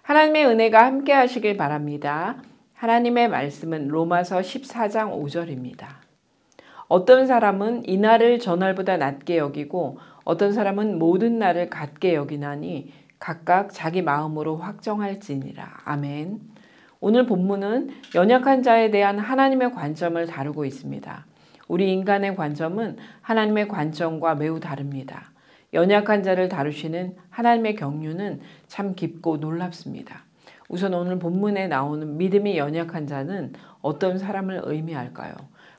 하나님의 은혜가 함께 하시길 바랍니다. 하나님의 말씀은 로마서 14장 5절입니다. 어떤 사람은 이날을 저날보다 낮게 여기고 어떤 사람은 모든 날을 같게 여기나니 각각 자기 마음으로 확정할지니라. 아멘. 오늘 본문은 연약한 자에 대한 하나님의 관점을 다루고 있습니다. 우리 인간의 관점은 하나님의 관점과 매우 다릅니다. 연약한 자를 다루시는 하나님의 경륜은 참 깊고 놀랍습니다. 우선 오늘 본문에 나오는 믿음이 연약한 자는 어떤 사람을 의미할까요?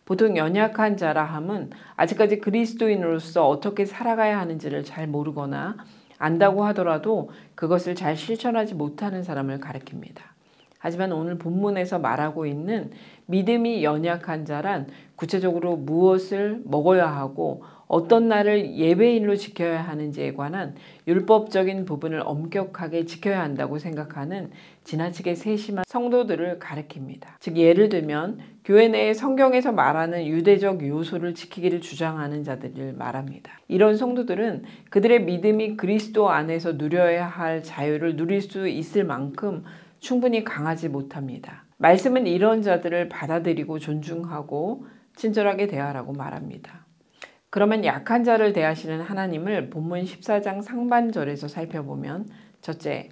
보통 연약한 자라 함은 아직까지 그리스도인으로서 어떻게 살아가야 하는지를 잘 모르거나 안다고 하더라도 그것을 잘 실천하지 못하는 사람을 가리킵니다. 하지만 오늘 본문에서 말하고 있는 믿음이 연약한 자란 구체적으로 무엇을 먹어야 하고 어떤 날을 예배일로 지켜야 하는지에 관한 율법적인 부분을 엄격하게 지켜야 한다고 생각하는 지나치게 세심한 성도들을 가리킵니다. 즉 예를 들면 교회 내에 성경에서 말하는 유대적 요소를 지키기를 주장하는 자들을 말합니다. 이런 성도들은 그들의 믿음이 그리스도 안에서 누려야 할 자유를 누릴 수 있을 만큼 충분히 강하지 못합니다. 말씀은 이런 자들을 받아들이고 존중하고 친절하게 대하라고 말합니다. 그러면 약한 자를 대하시는 하나님을 본문 14장 상반절에서 살펴보면 첫째,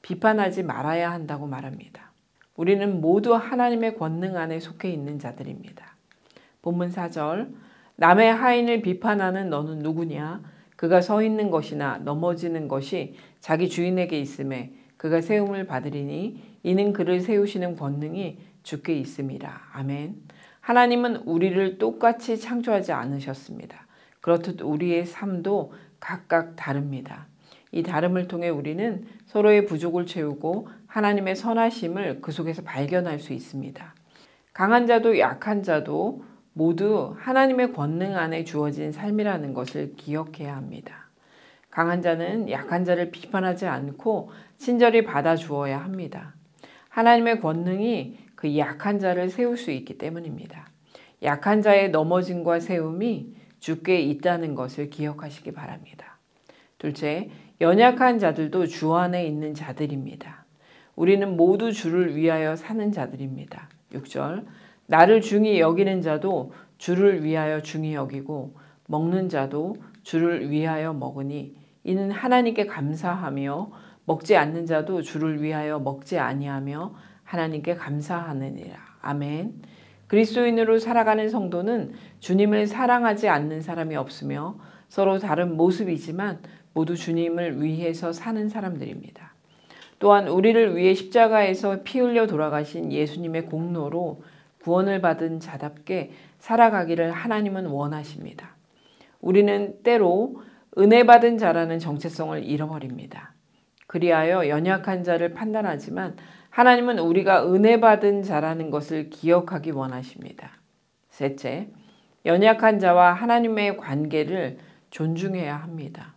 비판하지 말아야 한다고 말합니다. 우리는 모두 하나님의 권능 안에 속해 있는 자들입니다. 본문 4절, 남의 하인을 비판하는 너는 누구냐? 그가 서 있는 것이나 넘어지는 것이 자기 주인에게 있음에 그가 세움을 받으리니 이는 그를 세우시는 권능이 주께 있음이라. 아멘. 하나님은 우리를 똑같이 창조하지 않으셨습니다. 그렇듯 우리의 삶도 각각 다릅니다. 이 다름을 통해 우리는 서로의 부족을 채우고 하나님의 선하심을 그 속에서 발견할 수 있습니다. 강한 자도 약한 자도 모두 하나님의 권능 안에 주어진 삶이라는 것을 기억해야 합니다. 강한 자는 약한 자를 비판하지 않고 친절히 받아주어야 합니다. 하나님의 권능이 그 약한 자를 세울 수 있기 때문입니다. 약한 자의 넘어짐과 세움이 주께 있다는 것을 기억하시기 바랍니다. 둘째, 연약한 자들도 주 안에 있는 자들입니다. 우리는 모두 주를 위하여 사는 자들입니다. 6절, 나를 중히 여기는 자도 주를 위하여 중히 여기고 먹는 자도 주를 위하여 먹으니 이는 하나님께 감사하며 먹지 않는 자도 주를 위하여 먹지 아니하며 하나님께 감사하느니라. 아멘. 그리스도인으로 살아가는 성도는 주님을 사랑하지 않는 사람이 없으며 서로 다른 모습이지만 모두 주님을 위해서 사는 사람들입니다. 또한 우리를 위해 십자가에서 피 흘려 돌아가신 예수님의 공로로 구원을 받은 자답게 살아가기를 하나님은 원하십니다. 우리는 때로 은혜 받은 자라는 정체성을 잃어버립니다. 그리하여 연약한 자를 판단하지만 하나님은 우리가 은혜 받은 자라는 것을 기억하기 원하십니다. 셋째, 연약한 자와 하나님의 관계를 존중해야 합니다.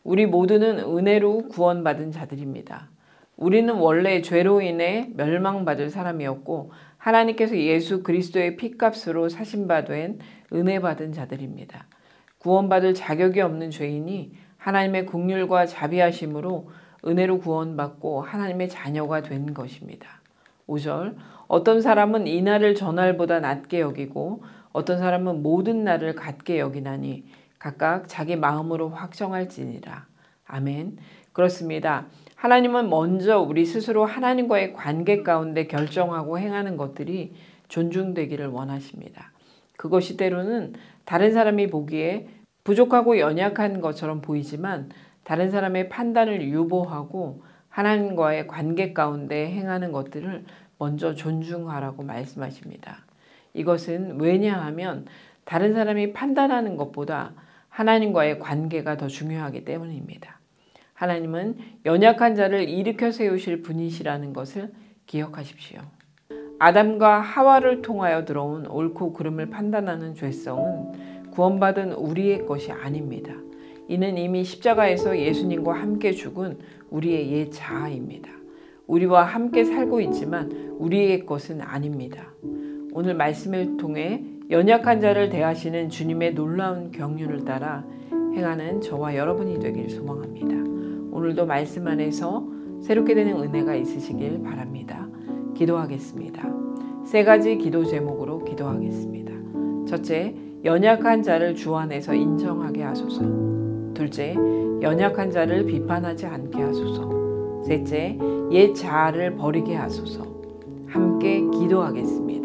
우리 모두는 은혜로 구원받은 자들입니다. 우리는 원래 죄로 인해 멸망받을 사람이었고 하나님께서 예수 그리스도의 피값으로 사신 바 된 은혜 받은 자들입니다. 구원받을 자격이 없는 죄인이 하나님의 긍휼과 자비하심으로 은혜로 구원받고 하나님의 자녀가 된 것입니다. 5절, 어떤 사람은 이날을 저날보다 낮게 여기고 어떤 사람은 모든 날을 같게 여기나니 각각 자기 마음으로 확정할지니라. 아멘. 그렇습니다. 하나님은 먼저 우리 스스로 하나님과의 관계 가운데 결정하고 행하는 것들이 존중되기를 원하십니다. 그것이 때로는 다른 사람이 보기에 부족하고 연약한 것처럼 보이지만 다른 사람의 판단을 유보하고 하나님과의 관계 가운데 행하는 것들을 먼저 존중하라고 말씀하십니다. 이것은 왜냐하면 다른 사람이 판단하는 것보다 하나님과의 관계가 더 중요하기 때문입니다. 하나님은 연약한 자를 일으켜 세우실 분이시라는 것을 기억하십시오. 아담과 하와를 통하여 들어온 옳고 그름을 판단하는 죄성은 구원받은 우리의 것이 아닙니다. 이는 이미 십자가에서 예수님과 함께 죽은 우리의 옛 자아입니다. 우리와 함께 살고 있지만 우리의 것은 아닙니다. 오늘 말씀을 통해 연약한 자를 대하시는 주님의 놀라운 경륜을 따라 행하는 저와 여러분이 되길 소망합니다. 오늘도 말씀 안에서 새롭게 되는 은혜가 있으시길 바랍니다. 기도하겠습니다. 3가지 기도 제목으로 기도하겠습니다. 첫째, 연약한 자를 주 안에서 인정하게 하소서. 둘째, 연약한 자를 비판하지 않게 하소서. 셋째, 옛 자아를 버리게 하소서. 함께 기도하겠습니다.